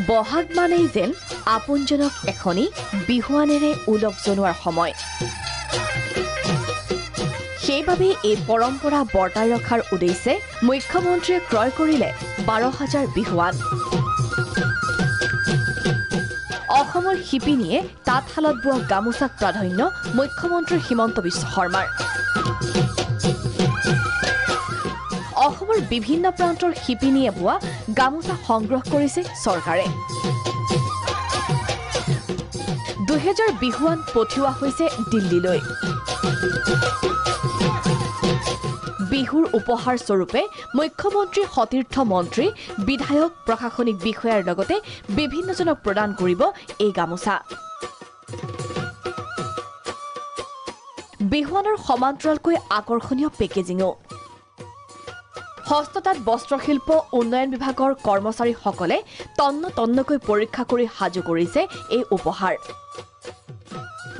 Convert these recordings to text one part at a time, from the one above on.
বহাগ মানেই যেন আপোনজনক এখনি বিহুৱানেৰে উলগ জনোৱাৰ সময়। সেইবাবে এই পৰম্পৰা বৰ্তাই ৰখাৰ উদ্দেশ্যে মুখ্যমন্ত্ৰীয়ে ক্ৰয় কৰিলে 12,000 বিহুৱান। অসমৰ শিপিনীয়ে তাঁতশালত বোৱা গামোচাক প্ৰাধান্য মুখ্যমন্ত্ৰী হিমন্ত বিশ্ব শৰ্মাৰ। অসমৰ বিভিন্ন প্ৰান্তৰ শিপিনীয়ে বোৱা গামোচা সংগ্ৰহ কৰিছে চৰকাৰে। 2000 বিহুৱান পঠিওৱা হৈছে দিল্লীলৈ। বিহুৰ উপহাৰ স্বৰূপে মুখ্যমন্ত্ৰী সতীৰ্থ মন্ত্ৰী বিধায়ক প্ৰশাসনিক বিষয়াৰ লগতে বিভিন্নজনক প্ৰদান কৰিব এই গামোচা। বিহুৱানৰ সমান্তৰালকৈ আকৰ্ষণীয় পেকেজিঙো। হস্ততাঁত বস্ত্ৰশিল্প উন্নয়ন বিভাগৰ কৰ্মচাৰীসকলে তন্নকৈ পৰীক্ষা কৰি সাজু কৰিছে এই উপহাৰ।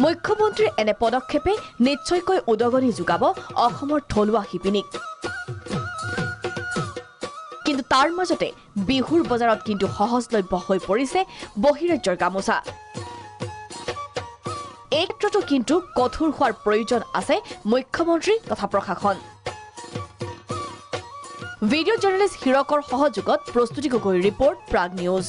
মুখ্যমন্ত্ৰীৰ এনে পদক্ষেপে নিশ্চয়কৈ উদগনি যোগাব অসমৰ থলুৱা শিপিনীক। কিন্তু তাৰ মাজতে বিহুৰ বজাৰত কিন্তু সহজলভ্য হৈ পৰিছে বহিৰাজ্যৰ গামোচা। এই ক্ষেত্ৰতো কিন্তু কঠোৰ হোৱাৰ প্ৰয়োজন আছে মুখ্যমন্ত্ৰী তথা প্ৰশাসন। ভিডিঅ' জাৰ্নেলিষ্ট হিৰকৰ সহযোগত প্ৰস্তুতি গগৈৰ ৰিপৰ্ট প্ৰাগ নিউজ।